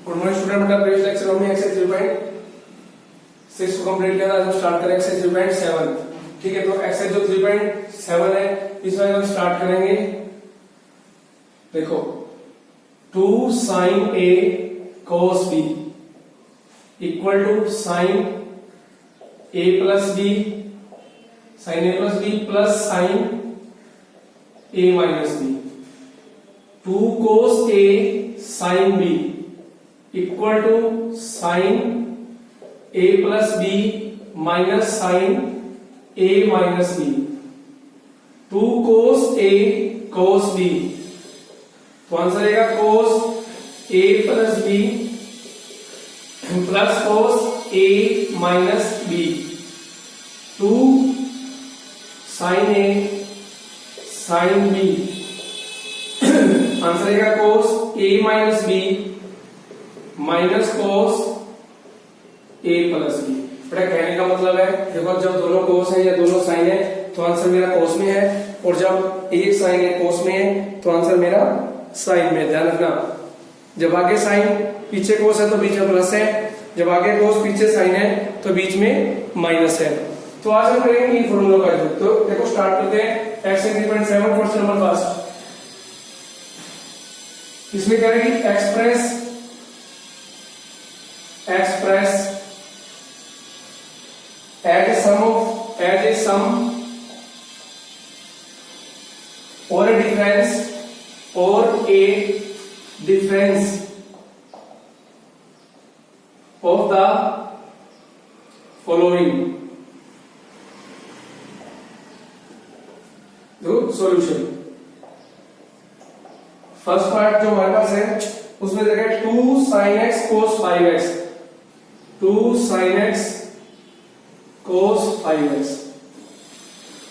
Good morning student, मतलब previous lecture में exercise 3.6 को कंप्लीट किया था। आज हम स्टार्ट करेंगे एक्सरसाइज 3.7। ठीक है, तो एक्सरसाइज जो 3.7 है इसमें हम स्टार्ट करेंगे। देखो 2 sin a cos b equal to sin a plus b plus sin a minus b। 2 cos a sin b equal to sin a plus b minus sin a minus b। 2 cos a cos b, तो answer आएगा cos a plus b plus cos a minus b। 2 sin a sin b, answer आएगा cos a minus b minus cos a plus b। बेटा कहने का मतलब है, देखो जब दोनों cos है या दोनों sin है तो आंसर मेरा cos में है, और जब एक sin है cos में है तो आंसर मेरा sin में। ध्यान रखना, जब आगे sin पीछे cos है तो बीच में प्लस है, जब आगे cos पीछे sin है तो बीच में माइनस है। तो आज हम करेंगे इन फॉर्मूलों का यूज। तो देखो स्टार्ट करते हैं एक्सरसाइज 3.7 क्वेश्चन नंबर फर्स्ट। इसमें करेंगे express as a sum or a difference of the following। देखो सॉल्यूशन, फर्स्ट पार्ट जो हमारे पास है उसमें देखा 2 sin x cos 5x, 2 sin x cos 5x।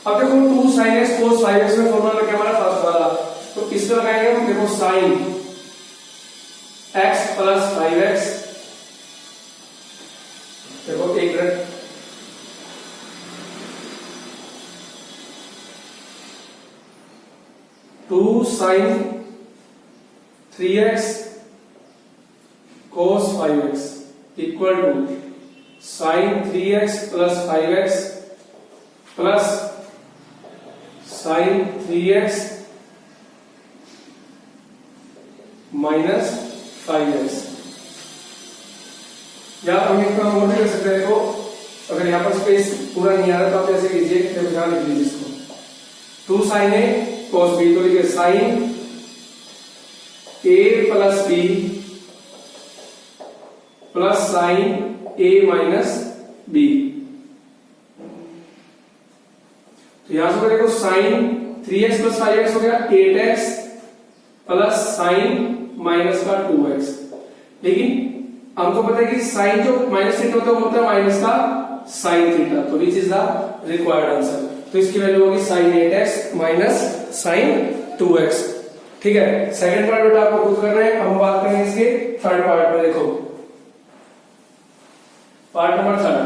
अब देखो 2 sin x cos 5x में फॉर्मूला लग गया हमारा फर्स्ट वाला, तो इसमें लगाएंगे हम। देखो sin x प्लस 5x, देखो एक minute, two sin 3x cos 5x equal to sin 3x plus 5x plus sin 3x minus 5x। या हम एक काम और भी कर सकते हैं। देखो अगर यहाँ पर स्पेस पूरा नहीं आ रहा तो आप ऐसे कीजिए, ध्यान लिख लीजिए इसको। 2 sin a cos b, तो लिखिए sin a plus b plus sin a minus b। तो यहां से देखो sin 3x प्लस 5x हो गया 8x प्लस sin माइनस का 2x। लेकिन हमको पता है कि sin जो माइनस थीटा होता है वो होता है माइनस का sin थीटा, तो which is the required answer. तो इसकी वैल्यू होगी sin 8x minus sin 2x। ठीक है, सेकंड पार्ट बेटा आपको खुद करना है। अब हम बात करेंगे इसके थर्ड पार्ट में। देखो पार्ट नंबर थर्ड,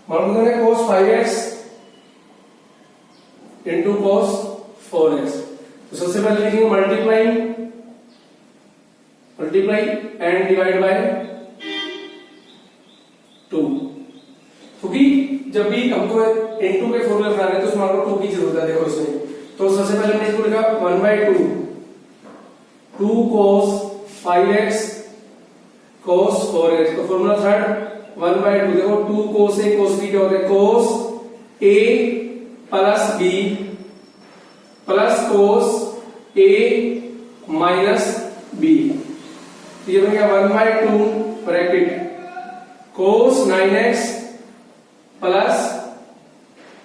मान लो cos 5x into cos 4x। तो सबसे पहले लिखेंगे मल्टीप्लाई एंड डिवाइड बाय 2, क्योंकि जब भी हमको इनटू के फॉर्मूला बनाने हैं तो उसमें हमको 2 की जरूरत है। देखो इसमें तो सबसे पहले हमने इसको लिखा 1/2 2 cos 5x cos 4x। तो फॉर्मूला थर्ड 1/2। देखो 2 cos a cos b क्या होता है, cos a plus b plus cos a minus b। तो ये बन गया 1/2 bracket cos 9x plus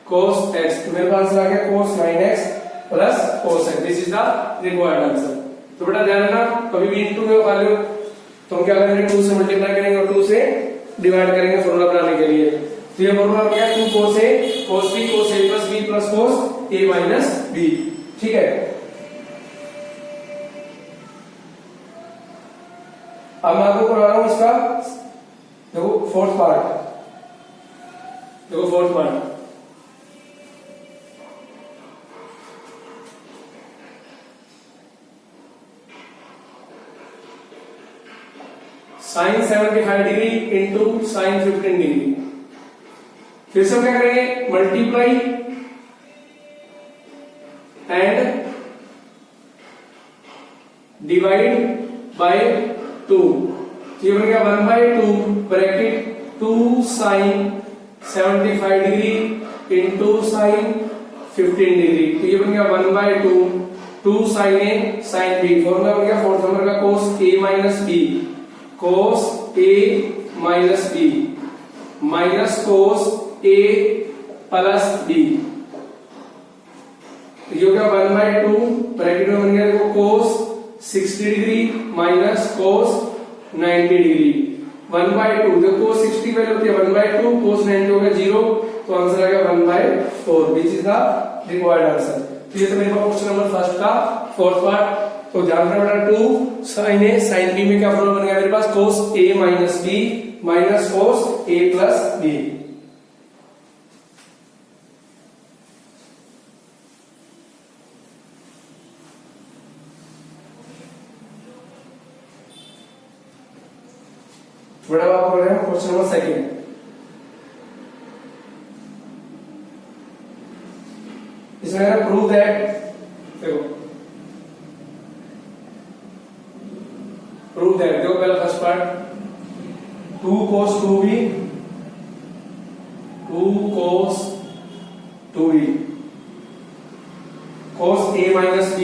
cos x। तो मेरे पास आ गया cos 9x plus cos x। This is the required answer. तो बेटा ध्यान रखना, कभी भी इनटू में वैल्यू तो हम क्या करेंगे, 2 से मल्टीप्लाई करेंगे और 2 से डिवाइड करेंगे फॉर्मूला बनाने के लिए। तो ये फॉर्मूला हो गया 2 cos a cos b cos a plus b plus cos a minus b। ठीक है, अब मैं आपको करवा रहा हूं इसका देखो फोर्थ पार्ट। देखो fourth part, sine 75 degree into sine 15 degree. फिर से हम क्या करेंगे, मल्टीप्लाई एंड डिवाइड बाय 2, तो ये बन गया 1/2 bracket 2 sine 75 degree into sine 15 degree, तो ये बन गया 1/2 2 sine A sine B. Formula बन गया फोर्थ नंबर का cos a minus B, cos a minus B minus cos a plus B, ये हो गया 1/2 ब्रैकेट में बन गया देखो cos 60 degree minus cos 90 degree 1/2, देखो cos 60 वैल्यू होती है 1/2, cos 90 हो गया 0, तो आंसर आ गया 1/4 which is the required answer. तो ये तो मेरे पास क्वेश्चन नंबर फर्स्ट का फोर्थ पार्ट। तो ध्यान रखना बेटा 2 sin a sin b में क्या फॉर्मूला बन गया मेरे पास, cos a minus b minus cos a plus b। बड़ा बात हो रहा है क्वेश्चन नंबर सेकंड, इसमें है प्रूव दैट, देखो प्रूव दैट, देखो पहला first part 2 cos 2b 2 cos 2b cos a minus b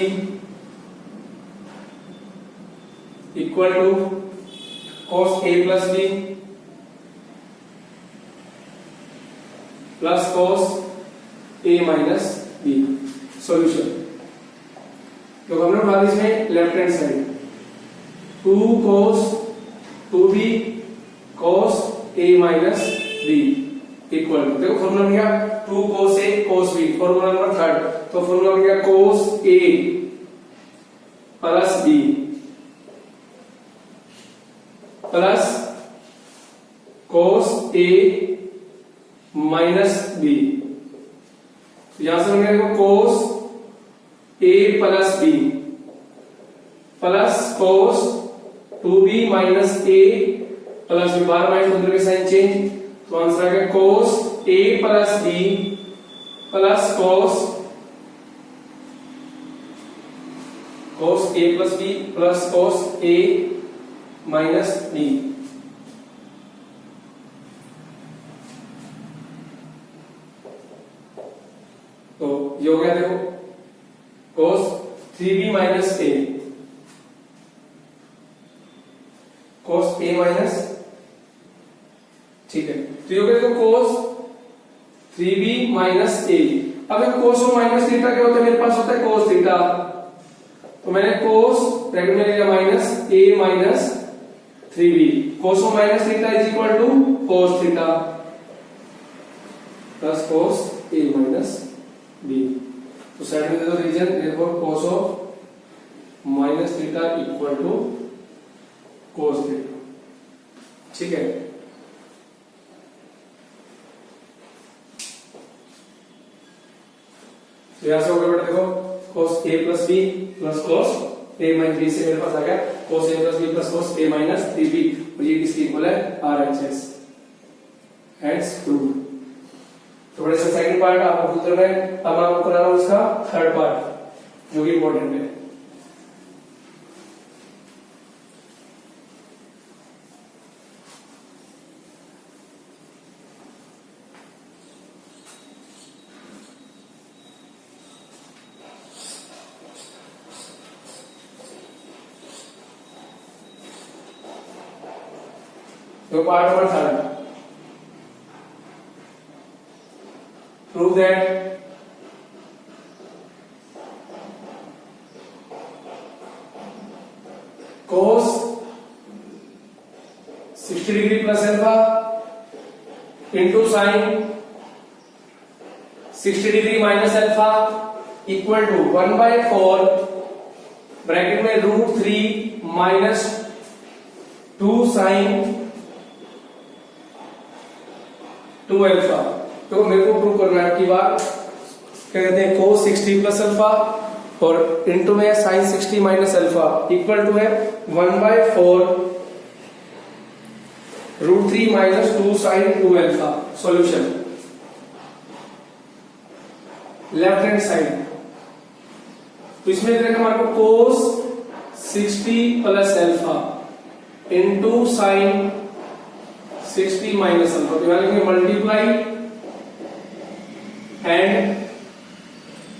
equal to cos a plus b plus cos a minus b। Solution, तो हम लोग उठा इसमें left hand side 2 cos 2b cos a minus b equal to, देखो formula बन गया 2 cos a cos b, formula number third, तो formula बन गया cos a plus b plus cos a minus b, यहां से बन गया cos a plus b plus cos 2b minus a plus b, bar minus सूत्र के साइन चेंज, तो आंसर आ गया cos a plus b plus cos a plus b plus cos a minus b। तो ये हो गया देखो cos 3b minus a cos a minus, ठीक है, तो ये हो गया देखो cos 3b माइनस a। अब cos और माइनस थीटा क्या होता है, मेरे पास होता है cos थीटा, तो मैंने cos ब्रैकेट में लिया minus a minus 3b, cos और minus theta is equal to cos theta plus cos a minus b। तो साइड में दे दो reason, therefore cos of minus theta equal to cos theta, ठीक है। तो यहां से हो गया बेटा देखो cos a plus b plus cos a minus b से मेरे पास आ गया cos a plus b plus cos a minus 3b, और ये किसकी इक्वल है, RHS, हेंस प्रूव्ड। तो बड़े से सेकंड पार्ट आपको उत्तर में, अब आपको कराना उसका थर्ड पार्ट जो कि इंपॉर्टेंट है। तो part number third, prove that cos 60 degree plus alpha into sine 60 degree minus alpha equal to 1/4 bracket में √3 माइनस 2 साइन 2 अल्फा तो मेरे को प्रूव करना है कि बार क्या कहते हैं cos 60 प्लस अल्फा और इनटू में sin 60 minus alpha equal to है 1/4 √3 minus 2 sin 2 alpha. Solution left hand side, तो इसमें देखा हमारे को cos 60 plus alpha into sin 60 minus alpha, तो यहां लिखेंगे मल्टीप्लाई एंड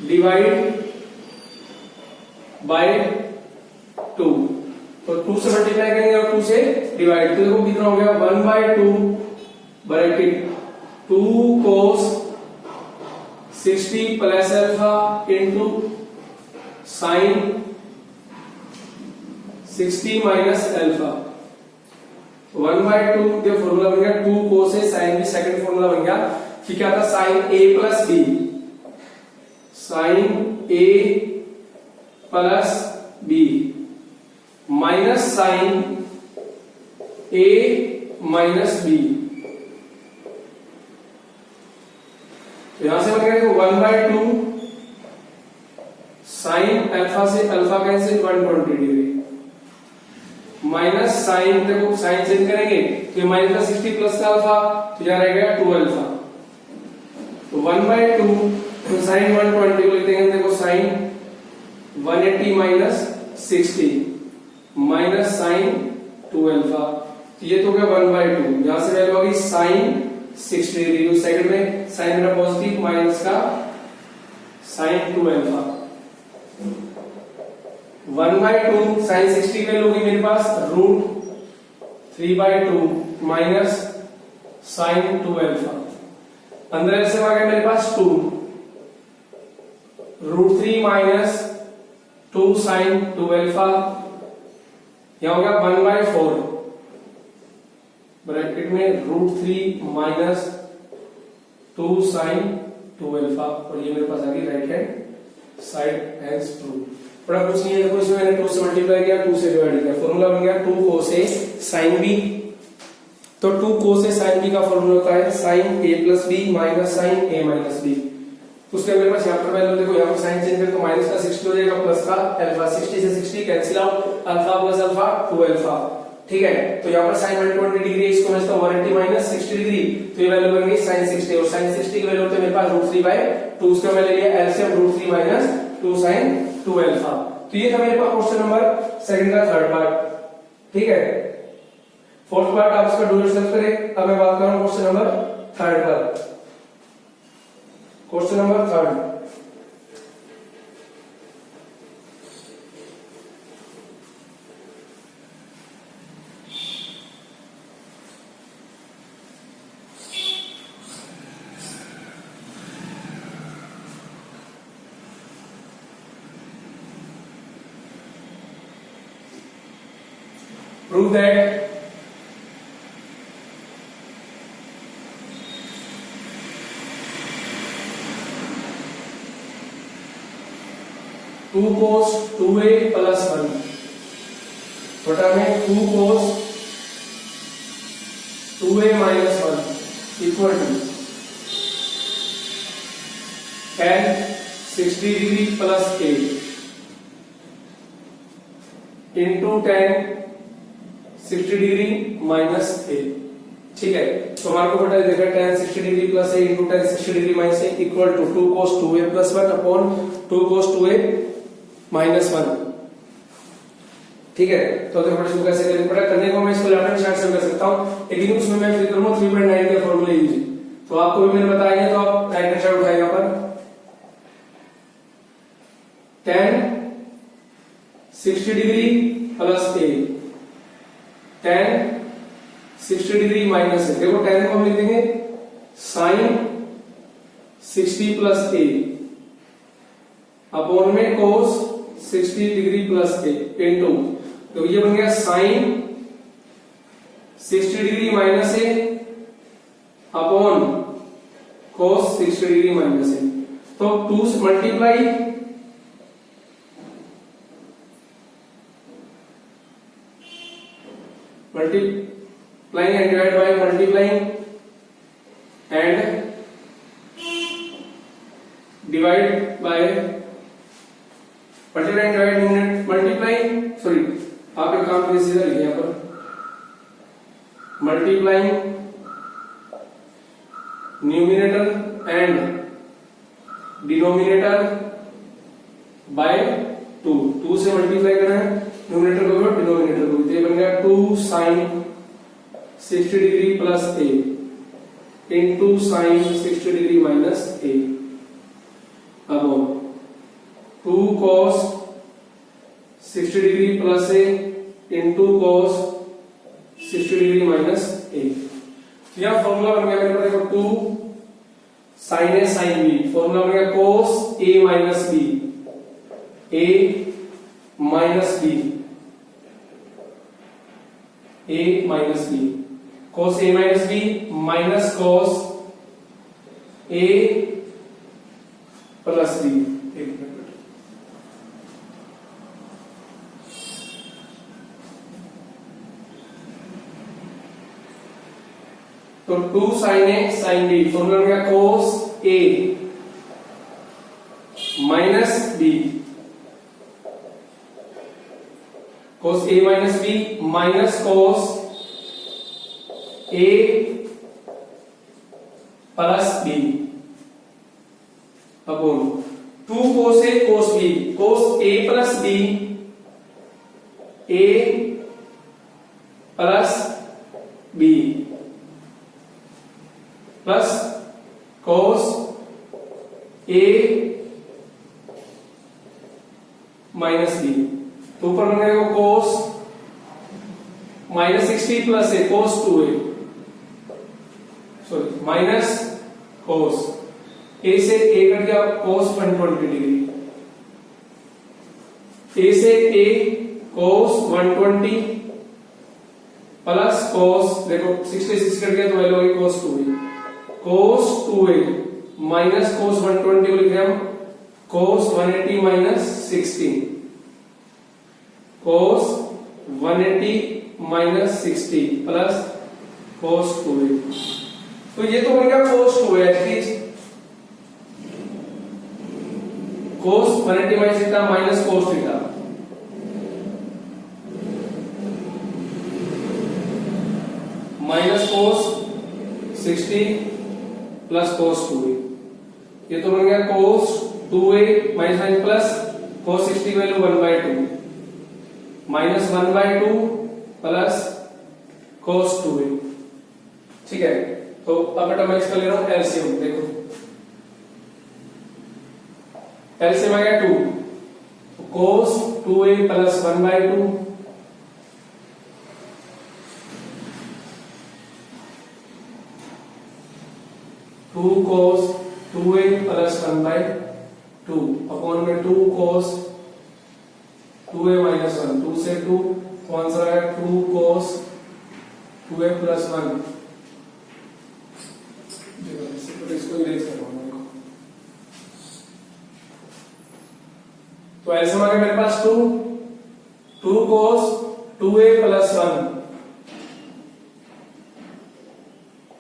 डिवाइड बाय 2, तो 2 से मल्टीप्लाई करेंगे और 2 से डिवाइड, तो देखो कितना हो गया 1/2 bracket 2 cos 60 plus alpha into sin 60 minus alpha 1/2, ये फॉर्मूला बन गया 2 cos है sin भी सेकंड फॉर्मूला बन गया कि क्या था sin a plus b, sin a plus b minus sin a minus b, तो यहां से बन गया 1/2 sin अल्फा से alpha cancel 120 degree minus sine, देखो साइन चेंज करेंगे तो ये माइनस का 60 प्लस का अल्फा, तो यहां रहेगा 2 अल्फा, तो 1/2 साइन 120 को लिख देंगे, देखो sine 180 minus 60 minus sine 2 alpha, तो ये तो गया 1/2, यहां से वैल्यू होगी साइन 60 डिग्री, सेकंड में साइन मेरा पॉजिटिव माइनस का साइन 2 अल्फा 1/2 साइन 60 की वैल्यू होगी मेरे पास √3/2 माइनस साइन 2 अल्फा, अंदर से आ गया मेरे पास 2 √3 माइनस 2 साइन 2 अल्फा, यहां हो गया 1/4 ब्रैकेट में √3 माइनस 2 साइन 2 अल्फा, और ये मेरे पास आ गई right hand side as prove. बड़ा कुछ नहीं है, देखो इसमें मैंने 2 से मल्टीप्लाई किया 2 से डिवाइड किया, फॉर्मूला बन गया 2 cos a sin b, तो 2 cos a sin b का फॉर्मूला होता है sin a plus b minus sin a minus b, उसके मेरे पास यहाँ पर वैल्यू देखो, यहाँ पर साइन चेंज करें तो माइनस का 60 हो जाएगा प्लस का अल्फा, 60 से 60 cancel out, alpha plus alpha 2 alpha, ठीक है, तो यहाँ पर sin 120 डिग्री इसको मैं 180 माइनस 60 डिग्री, तो ये वैल्यू बन गई sin 60, और sin 60 की वैल्यू होती है मेरे पास √3/2, उसका मैं ले लिया एलसीएम √3 माइनस 2 sin 2 अल्फा, तो ये था मेरे पास क्वेश्चन नंबर सेकंड का थर्ड पार्ट, ठीक है। फोर्थ पार्ट आप इसका डू योरसेल्फ करें, अब मैं बात कर रहा हूं क्वेश्चन नंबर थर्ड पर, question number third, prove that two cos 2a plus 1 बटा में 2 cos 2a minus 1 equal to tan 60 degree plus a into tan 60 degree minus a, ठीक है, तो हमारे को बेटा देखा tan 60 degree plus a into tan 60 degree minus a equal to 2 cos 2a plus 1 upon 2 cos 2a minus 1, ठीक है, तो देखो इसको कैसे करेंगे, बेटा करने को मैं इसको लेफ्ट हैंड साइड से कर सकता हूं, लेकिन उसमें मैं फिर करूंगा 3.9 के फॉर्मूले यूज, तो आपको भी मैंने बताया है, तो आप राइट हैंड साइड उठाएं, यहां पर tan 60 degree plus a tan 60 degree minus है, देखो tan को हम लिख देंगे sin 60 प्लस a अपॉन में cos 60 degree plus a into, तो ये बन गया sin 60 degree minus a upon cos 60 degree minus a, तो 2 से multiply multiplying and divide by multiplying and divide by multiply divide multiply sorry आप एक काम कीजिए सीधा लिखिए यहाँ पर multiplying numerator and denominator by 2 से मल्टीप्लाई करना है न्यूमिनेटर को और डिनोमिनेटर को, तो ये बन गया 2 sin 60 degree plus a into sin 60 degree minus a अब 2 cos 60 degree plus a into cos 60 degree minus a। यह फॉर्मूला बन गया मेरे पास, देखो 2 sin a sin b, formula बन गया cos a minus b, a minus b, a minus b, cos a minus b minus cos a plus b। एक minute, तो 2 sin a sin b, formula बन गया cos a minus b, cos a minus b minus cos a plus b upon 2 cos a cos b, cos a plus b, a plus b plus cos a minus b, तो ऊपर बन जाएगा cos minus 60 plus a cos 2a sorry minus cos a से a cut गया cos 120 degree, a से a cos 120 plus cos देखो 66 cut गया तो वैल्यू होगी cos 2a, cos 2a minus cos 120 को लिख रहे हम cos 180 minus 16, cos 180 minus 60 plus cos 2a, तो ये तो बन गया cos 2a at least cos 180 minus theta minus cos theta, minus cos 60 plus cos 2a, ये तो बन गया cos 2a minus plus cos 60 value 1/2 minus 1/2 plus cos 2a। ठीक है, तो अब बेटा मैं इसका ले रहा हूं एलसीएम, देखो एलसीएम आ गया 2, तो cos 2a plus 1/2 2 cos 2a plus 1/2 upon में 2 cos 2a माइनस 1, 2 से 2 तो आंसर आएगा 2 cos 2a प्लस 1। इसको इरेज करवाऊंगा, तो ऐसे में मेरे पास 2 cos 2a plus 1,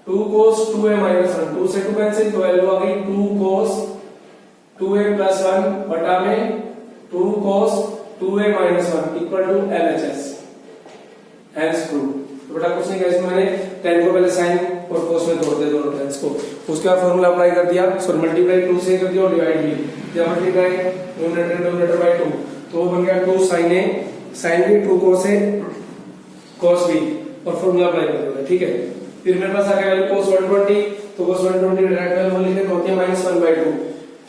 2 cos 2a minus 1, 2 से 2 कैंसिल तो वैल्यू आ गई 2 cos 2a प्लस 1 बटा में 2 cos 2a minus 1 equal to LHS, hence prove. तो बेटा कुछ नहीं किया, इसमें मैंने 10 को पहले साइन और cos में तोड़ दिया दोनों टेंस को, उसके बाद फॉर्मूला अप्लाई कर दिया, सॉरी मल्टीप्लाई 2 से कर दिया और डिवाइड भी, जब मल्टीप्लाई न्यूमरेटर बाय 2 तो वो बन गया 2 sin a sin b 2 cos a cos b और फॉर्मूला अप्लाई कर दिया। ठीक है, फिर मेरे पास आ गया वैल्यू cos 120, तो cos 120 डायरेक्ट वैल्यू लिखे तो होती है माइनस 1/2।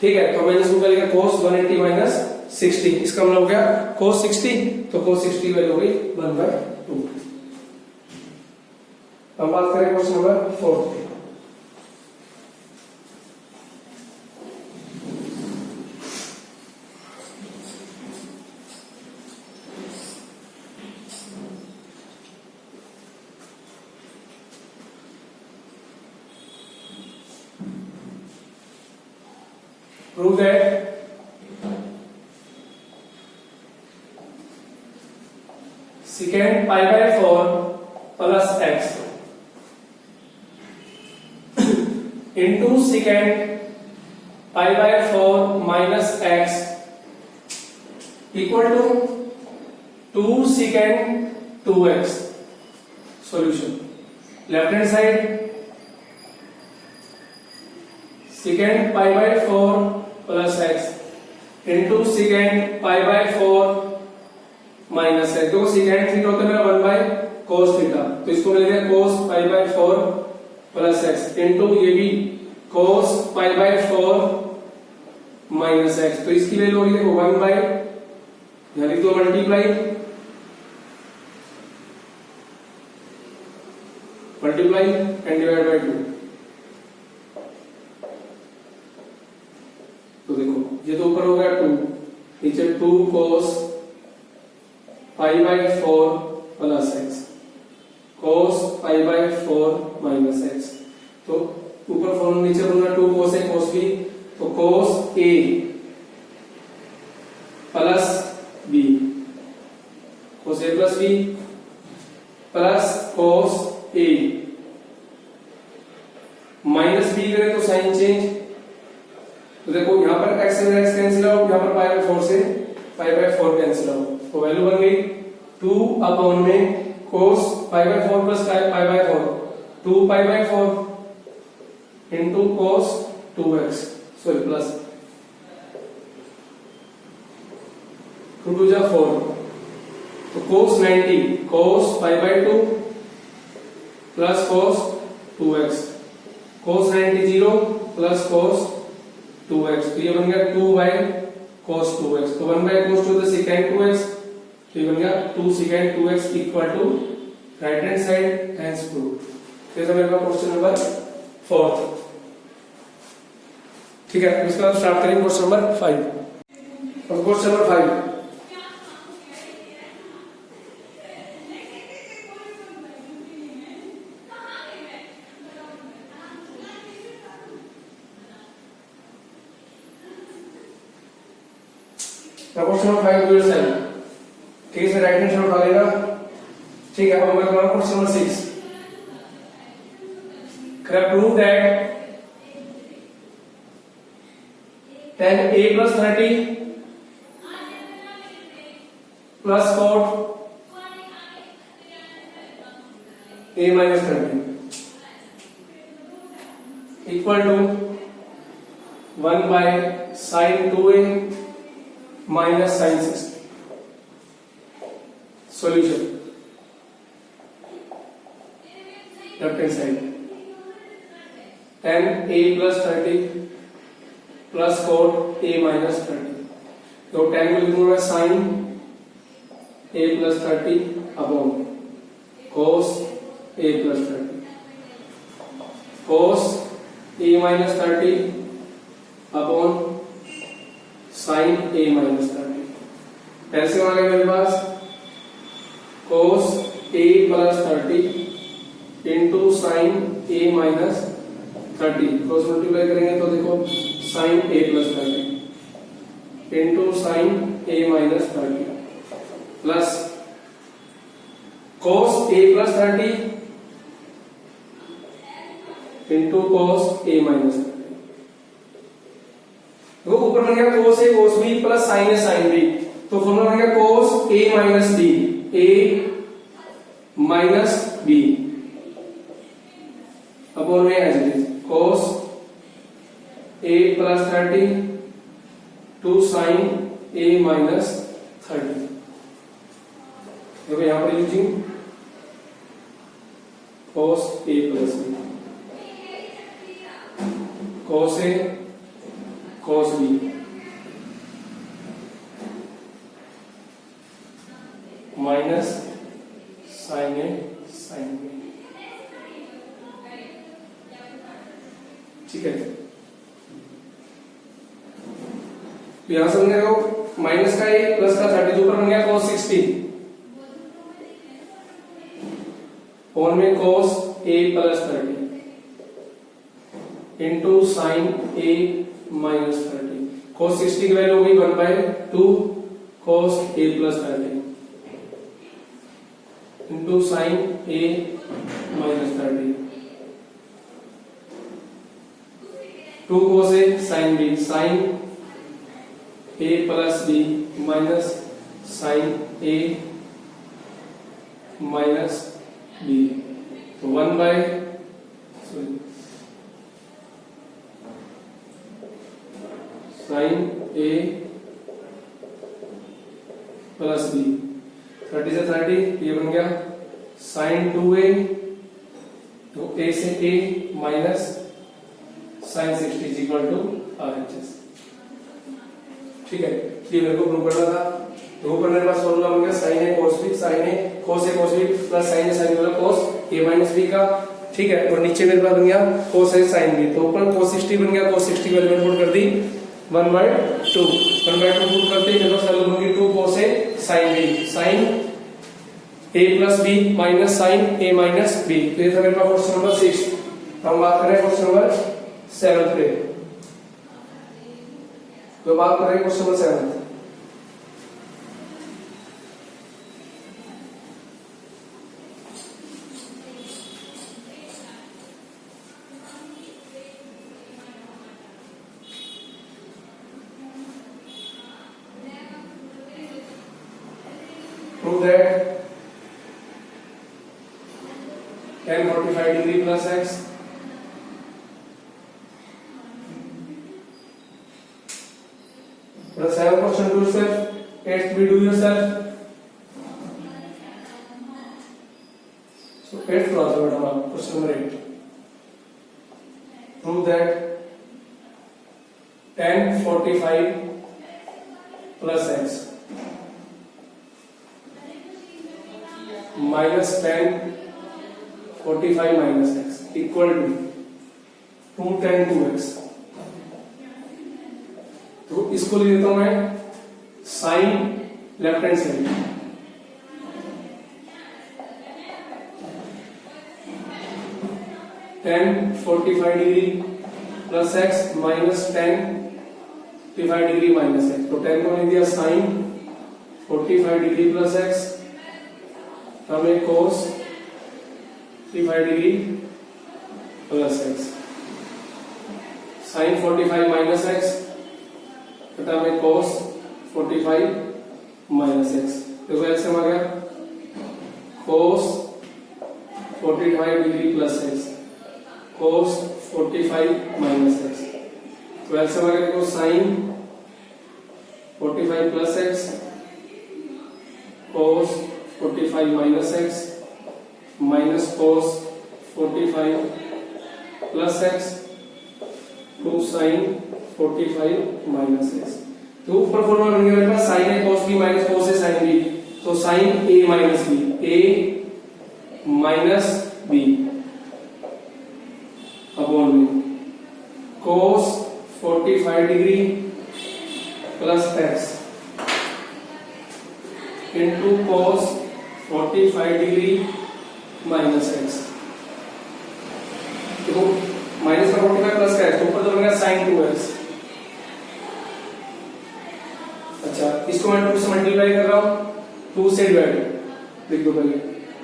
ठीक है, तो मैंने इसको लिखा cos 180 माइनस 60, इसका मतलब हो गया cos 60, तो cos 60 वैल्यू हो गई 1/2। अब बात करें question number 4। Prove that secant pi by 4 plus x into secant pi by 4 minus x equal to 2 second 2x। Solution left hand side second pi by 4 plus x into second pi by 4 minus x. देखो second theta होता है मेरा 1 by cos theta, तो इसको मिल गया cos pi by 4 plus x into ये भी cos pi by 4 minus x. तो इसकी वैल्यू होगी देखो 1 बाय यानी तो मल्टीप्लाई एंड डिवाइड बाय 2। तो देखो ये तो ऊपर हो गया 2, नीचे 2 cos pi by 4 plus x cos pi by 4 minus x. तो ऊपर फॉर्मूला नीचे बनना 2 कोस ए कोस बी, तो कोस ए प्लस बी कोस ए प्लस बी प्लस कोस ए माइनस बी करें तो साइन चेंज। तो देखो यहां पर x से x कैंसिल आउट, यहां पर पाई बाय 4 से पाई बाय 4 कैंसिल आउट, तो वैल्यू बन गई 2 अपॉन में cos pi by 4 plus pi by 4 2 pi by 4 into cos 2x sorry plus 2 2 जा 4, तो cos 90 cos pi by 2 plus cos 2x cos 90 0 plus cos 2x। तो ये बन गया 2 बाय कोस 2x, तो 1 बाय कोस 2 सेकेंड 2x, तो ये बन गया 2 second 2x equal to right hand side hence prove. ये था मेरा क्वेश्चन नंबर 4। ठीक है, इसके बाद स्टार्ट करेंगे क्वेश्चन नंबर 5। अब question number 5 question number 5 do yourself. ठीक है, इसमें राइट हैंड साइड उठा लेना। ठीक है, अब मैं तुम्हारा question number 6 prove that tan a plus 30 plus cot a minus 30 equal to 1 by sin 2a minus sin 60। Solution left hand side tan a plus 30 plus cot a minus 30, तो tan को लिखूंगा sine a plus 30 upon cos a plus 30 cos a minus 30 upon sine a minus 30। ऐसे आ गया मेरे पास cos a plus 30 into sine a minus 30, cross multiply करेंगे तो देखो sine a plus 30 into sine a minus 30 plus cos a plus 30 into cos a minus 30। देखो ऊपर बन गया cos a cos b plus sine a sine b, तो formula बन गया cos a minus b a minus b upon में as it is cos a plus 30 to sine a minus 30। देखो यहां पर using cos a plus b cos a cos b minus sine a sine b। ठीक है, तो यहां से देखो माइनस का a प्लस का 30 ऊपर बन गया cos 60 और में cos a plus 30 into sine a minus 30। cos 60 की वैल्यू होगी 1 by 2 cos a plus 30 into sine a minus 30। 2 2 cos A sin B, sin A plus B minus sin A minus B, तो 1 by sin A plus B, 30 से 30 ये बन गया sin 2A, तो A से A minus sin 60 is equal to RHS। ठीक है, ये मेरे को प्रूव करना था। प्रूव करने के बाद फॉर्मूला बन गया sin A cos B, sin A cos B plus sin A sin वाला cos A माइनस B का। ठीक है, और नीचे मेरे पास बन गया cos A sin B, तो ऊपर cos 60 बन गया, cos 60 की वैल्यू पुट कर दी 1/2, 1/2 पुट करते मेरे पास वैल्यू होगी 2 cos A sin B, sin A plus B minus sin A minus B। तो ये था मेरे पास क्वेश्चन नंबर 6। हम बात करें क्वेश्चन नंबर 7 पे, तो बात करें question number 7। Prove that tan 45 degree plus x plus 7% do yourself, 8th we do yourself. So 8th class question number 8. Prove that tan 45 plus x minus tan 45 minus x equal to 2 tan 2x। तो इसको ले लेता हूं मैं sine left hand side, tan 45 degree plus x minus tan 55 degree minus x। तो tan को ले दिया साइन 45 डिग्री प्लस x, हमें cos 55 degree plus x, sin 45 minus x तथा में cos 45 माइनस x। देखो x आ गया cos 45 degree plus x, cos 45 minus x। तो x आ गया देखो sin 45 plus x, cos 45 minus x minus cos 45 plus x two sin 45 minus x। तो ऊपर फॉर्मूला बन गया मेरे पास sin A cos B minus cos A sin B, तो sin A minus B, A minus B upon में cos 45 degree plus x into cos 45 degree minus x। देखो minus का 45 प्लस का है, तो ऊपर तो बनेगा sin 2x। अच्छा, इसको मैं 2 से मल्टीप्लाई कर रहा हूं, 2 से डिवाइड लिख दो पहले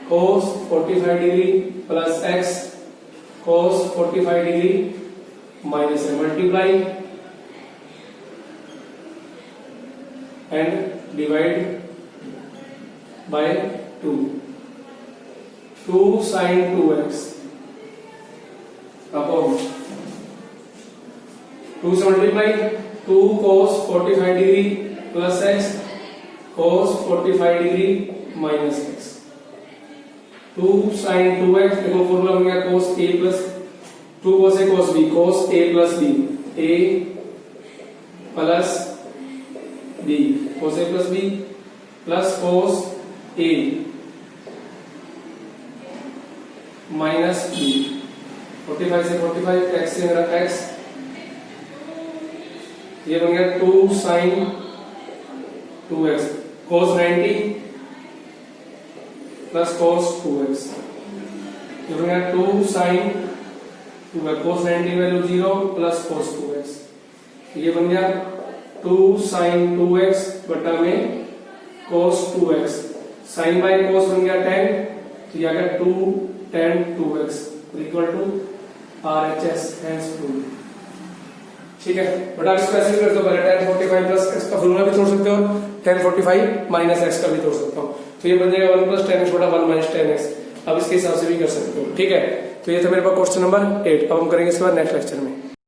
cos 45 degree plus x cos 45 degree minus है, multiply and divide by 2 sin 2x upon 2 से multiply 2 cos 45 degree plus x cos 45 degree minus x, 2 sin 2x। देखो फॉर्मूला बन गया cos a plus 2 cos a cos b, cos a plus b, a plus b, cos a plus b plus cos a minus b। 45 से 45 x से मेरा x, ये बन गया 2 sin 2x cos 90 plus cos 2x, ये बन गया 2 sin 2x cos 90 value 0 plus cos 2x, ये बन गया 2 sin 2x बटा में cos 2x, sin bye cos बन गया 10, तो ये आ गया 2 tan 2x equal to RHS hence prove. ठीक है, बट आप स्पेसिफिक कर दो पहले tan 45 प्लस x का फॉर्मूला भी तोड़ सकते हो और tan 45 माइनस x का भी तोड़ सकता हूँ, तो ये बन जाएगा 1 प्लस tan x बटा 1 माइनस tan x। अब इसके हिसाब से भी कर सकते हो। ठीक है, तो ये था मेरे पास क्वेश्चन नंबर 8। अब हम करेंगे इसके बाद नेक्स्ट लेक्चर में।